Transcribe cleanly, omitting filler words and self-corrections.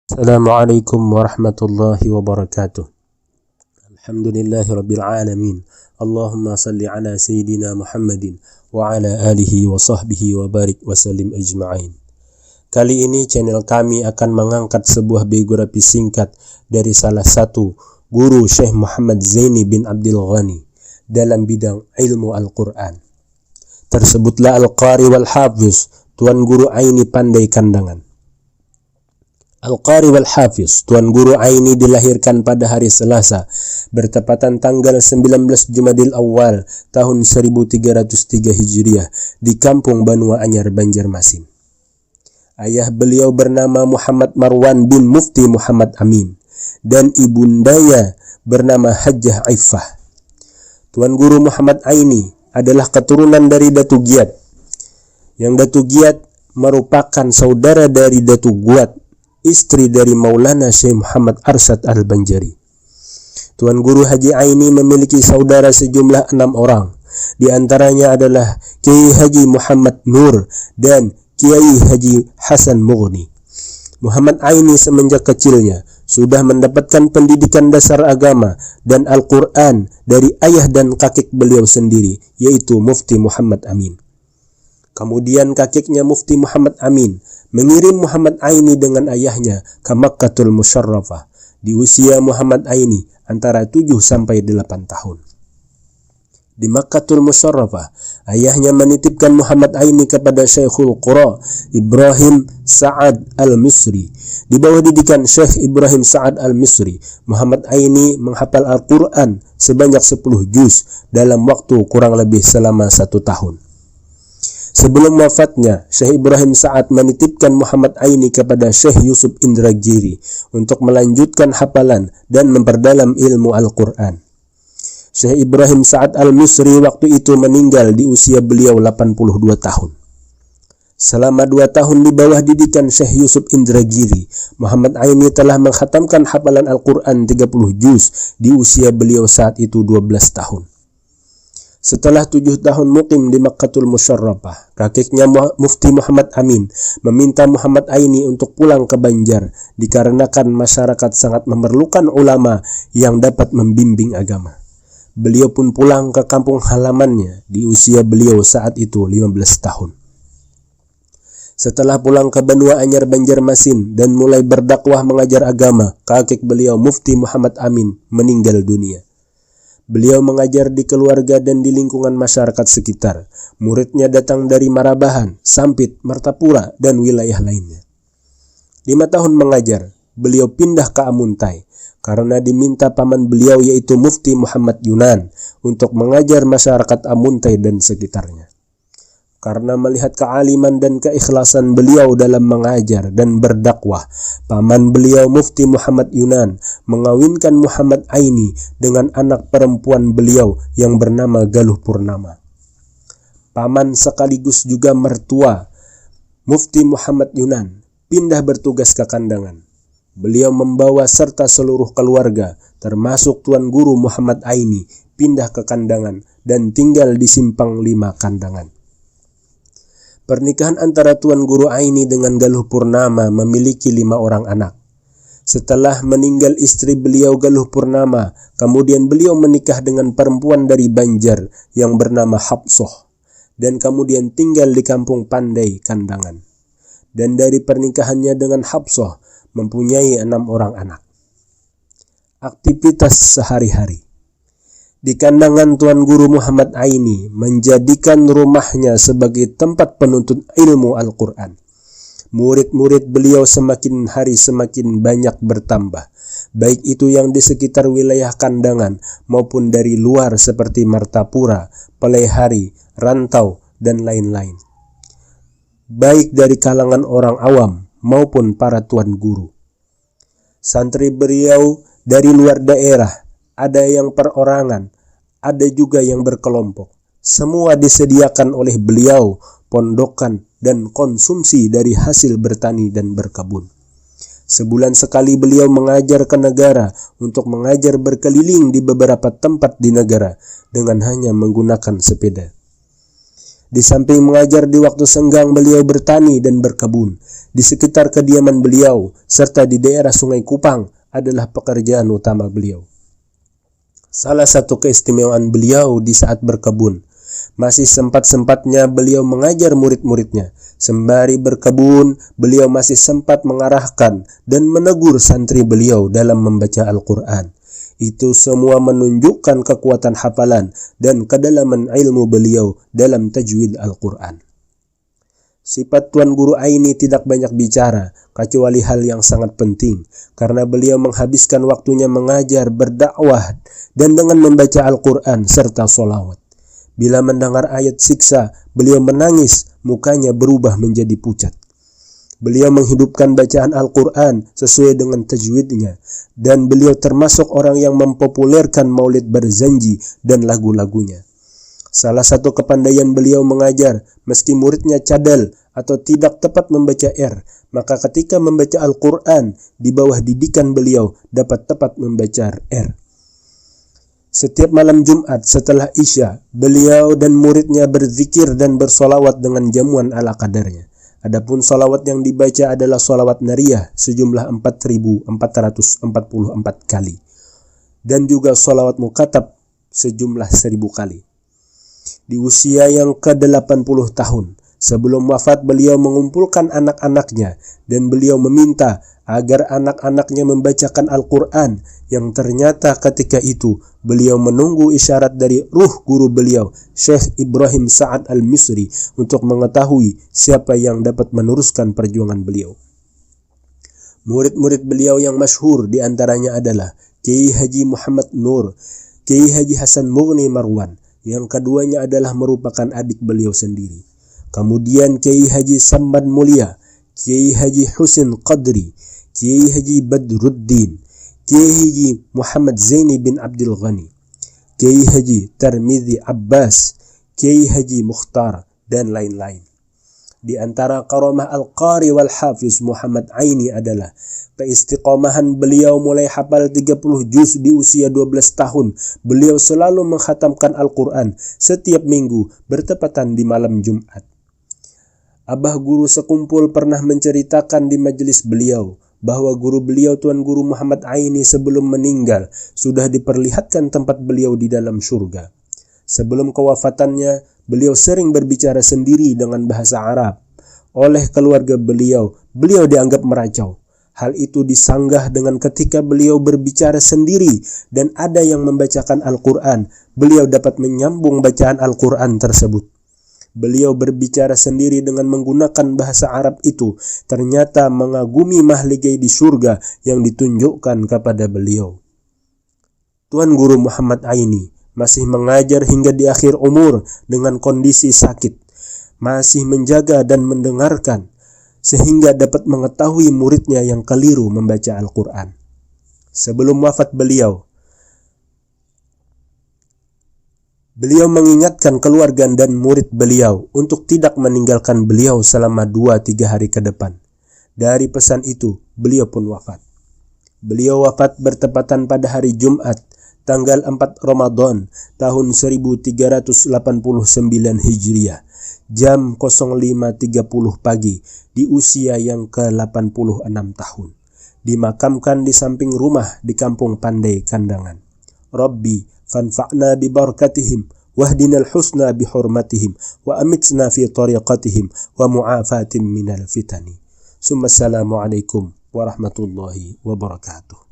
Assalamualaikum warahmatullahi wabarakatuh. Alhamdulillahi rabbil alamin. Allahumma salli ala sayyidina Muhammadin wa ala alihi wa sahbihi wa barik wa sallim ajma'in. Kali ini channel kami akan mengangkat sebuah biografi singkat dari salah satu guru Syekh Muhammad Zaini bin Abdul Ghani dalam bidang ilmu Al-Quran. Tersebutlah Al-Qari wal Hafiz, Tuan Guru Aini pandai kandangan. Al-Qari wal Hafiz, Tuan Guru Aini dilahirkan pada hari Selasa, bertepatan tanggal 19 Jumadil Awal tahun 1303 Hijriah di Kampung Banua Anyar, Banjarmasin. Ayah beliau bernama Muhammad Marwan bin Mufti Muhammad Amin dan ibundanya bernama Hajjah Iffah. Tuan Guru Muhammad Aini adalah keturunan dari Datu Giat, yang Datu Giat merupakan saudara dari Datu Guat, istri dari Maulana Syekh Muhammad Arsyad Al-Banjari. Tuan Guru Haji Aini memiliki saudara sejumlah 6 orang. Di antaranya adalah Kiai Haji Muhammad Nur dan Kiai Haji Hasan Mughni. Muhammad Aini semenjak kecilnya sudah mendapatkan pendidikan dasar agama dan Al-Quran dari ayah dan kakek beliau sendiri, yaitu Mufti Muhammad Amin. Kemudian kakeknya Mufti Muhammad Amin mengirim Muhammad Aini dengan ayahnya ke Makkatul Musyarrafah di usia Muhammad Aini antara 7 sampai 8 tahun. Di Makkatul Musyarrafah, ayahnya menitipkan Muhammad Aini kepada Syekhul Qura Ibrahim Sa'ad Al-Misri. Di bawah didikan Syekh Ibrahim Sa'ad Al-Misri, Muhammad Aini menghafal Al-Quran sebanyak 10 juz dalam waktu kurang lebih selama 1 tahun. Sebelum wafatnya, Syekh Ibrahim Sa'ad menitipkan Muhammad Aini kepada Syekh Yusuf Indragiri untuk melanjutkan hafalan dan memperdalam ilmu Al-Quran. Syekh Ibrahim Sa'ad Al-Misri waktu itu meninggal di usia beliau 82 tahun. Selama 2 tahun di bawah didikan Syekh Yusuf Indragiri, Muhammad Aini telah mengkhatamkan hafalan Al-Quran 30 juz di usia beliau saat itu 12 tahun. Setelah 7 tahun mukim di Makkatul Musyarrafah, kakeknya Mufti Muhammad Amin meminta Muhammad Aini untuk pulang ke Banjar dikarenakan masyarakat sangat memerlukan ulama yang dapat membimbing agama. Beliau pun pulang ke kampung halamannya di usia beliau saat itu 15 tahun. Setelah pulang ke Banua Anyar, Banjarmasin dan mulai berdakwah mengajar agama, kakek beliau Mufti Muhammad Amin meninggal dunia. Beliau mengajar di keluarga dan di lingkungan masyarakat sekitar. Muridnya datang dari Marabahan, Sampit, Martapura, dan wilayah lainnya. 5 tahun mengajar, beliau pindah ke Amuntai karena diminta paman beliau yaitu Mufti Muhammad Yunan untuk mengajar masyarakat Amuntai dan sekitarnya. Karena melihat kealiman dan keikhlasan beliau dalam mengajar dan berdakwah, paman beliau Mufti Muhammad Yunan mengawinkan Muhammad Aini dengan anak perempuan beliau yang bernama Galuh Purnama. Paman sekaligus juga mertua Mufti Muhammad Yunan pindah bertugas ke Kandangan. Beliau membawa serta seluruh keluarga, termasuk Tuan Guru Muhammad Aini, pindah ke Kandangan dan tinggal di Simpang 5 Kandangan. Pernikahan antara Tuan Guru Aini dengan Galuh Purnama memiliki 5 orang anak. Setelah meninggal istri beliau Galuh Purnama, kemudian beliau menikah dengan perempuan dari Banjar yang bernama Hapsoh, dan kemudian tinggal di Kampung Pandai, Kandangan. Dan dari pernikahannya dengan Hapsoh, mempunyai 6 orang anak. Aktivitas sehari-hari. Di Kandangan, Tuan Guru Muhammad Aini menjadikan rumahnya sebagai tempat penuntut ilmu Al-Quran. Murid-murid beliau semakin hari semakin banyak bertambah, baik itu yang di sekitar wilayah Kandangan maupun dari luar seperti Martapura, Pelehari, Rantau, dan lain-lain. Baik dari kalangan orang awam maupun para tuan guru. Santri beliau dari luar daerah, ada yang perorangan, ada juga yang berkelompok. Semua disediakan oleh beliau, pondokan dan konsumsi dari hasil bertani dan berkebun. Sebulan sekali beliau mengajar ke negara untuk mengajar berkeliling di beberapa tempat di negara dengan hanya menggunakan sepeda. Di samping mengajar, di waktu senggang beliau bertani dan berkebun. Di sekitar kediaman beliau, serta di daerah Sungai Kupang adalah pekerjaan utama beliau. Salah satu keistimewaan beliau di saat berkebun, masih sempat-sempatnya beliau mengajar murid-muridnya. Sembari berkebun, beliau masih sempat mengarahkan dan menegur santri beliau dalam membaca Al-Quran. Itu semua menunjukkan kekuatan hafalan dan kedalaman ilmu beliau dalam tajwid Al-Quran. Sifat Tuan Guru Aini tidak banyak bicara, kecuali hal yang sangat penting, karena beliau menghabiskan waktunya mengajar, berdakwah, dan dengan membaca Al-Quran serta sholawat. Bila mendengar ayat siksa, beliau menangis, mukanya berubah menjadi pucat. Beliau menghidupkan bacaan Al-Quran sesuai dengan tajwidnya, dan beliau termasuk orang yang mempopulerkan Maulid Barzanji dan lagu-lagunya. Salah satu kepandaian beliau mengajar, meski muridnya cadel atau tidak tepat membaca R, maka ketika membaca Al-Quran di bawah didikan beliau dapat tepat membaca R. Setiap malam Jumat setelah Isya, beliau dan muridnya berzikir dan bersolawat dengan jamuan ala kadarnya. Adapun solawat yang dibaca adalah solawat nariyah sejumlah 4.444 kali. Dan juga solawat mukatab sejumlah 1.000 kali. Di usia yang ke-80 tahun, sebelum wafat beliau mengumpulkan anak-anaknya dan beliau meminta agar anak-anaknya membacakan Al-Quran, yang ternyata ketika itu beliau menunggu isyarat dari ruh guru beliau, Syekh Ibrahim Sa'ad Al-Misri, untuk mengetahui siapa yang dapat meneruskan perjuangan beliau. Murid-murid beliau yang masyhur diantaranya adalah Kiai Haji Muhammad Nur, Kiai Haji Hasan Mughni Marwan, yang keduanya adalah merupakan adik beliau sendiri. Kemudian Kiai Haji Samban Mulia, Kiai Haji Husin Qadri, Kiai Haji Badruddin, Kiai Haji Muhammad Zaini bin Abdul Ghani, Kiai Haji Tarmidhi Abbas, Kiai Haji Mukhtar, dan lain-lain. Di antara karamah Al-Qari wal Hafiz Muhammad Aini adalah keistiqomahan beliau mulai hafal 30 juz di usia 12 tahun. Beliau selalu mengkhatamkan Al-Quran setiap minggu bertepatan di malam Jumat. Abah guru sekumpul pernah menceritakan di majelis beliau bahwa guru beliau Tuan Guru Muhammad Aini sebelum meninggal sudah diperlihatkan tempat beliau di dalam surga. Sebelum kewafatannya, beliau sering berbicara sendiri dengan bahasa Arab. Oleh keluarga beliau dianggap meracau. Hal itu disanggah dengan ketika beliau berbicara sendiri dan ada yang membacakan Al-Quran, beliau dapat menyambung bacaan Al-Quran tersebut. Beliau berbicara sendiri dengan menggunakan bahasa Arab itu, ternyata mengagumi mahligai di surga yang ditunjukkan kepada beliau. Tuan Guru Muhammad Aini masih mengajar hingga di akhir umur dengan kondisi sakit, masih menjaga dan mendengarkan, sehingga dapat mengetahui muridnya yang keliru membaca Al-Quran. Sebelum wafat beliau mengingatkan keluarga dan murid beliau untuk tidak meninggalkan beliau selama 2-3 hari ke depan. Dari pesan itu, beliau pun wafat. Beliau wafat bertepatan pada hari Jumat, tanggal 4 Ramadan, tahun 1389 Hijriah, jam 05.30 pagi, di usia yang ke-86 tahun. Dimakamkan di samping rumah di Kampung Pandai Kandangan. Rabbi fanfa'na bi barakatihim wahdina al-husna bi hurmatihim wa amitna fi tariqatihim wa mu'afatin minal fitani. Assalamualaikum warahmatullahi wabarakatuh.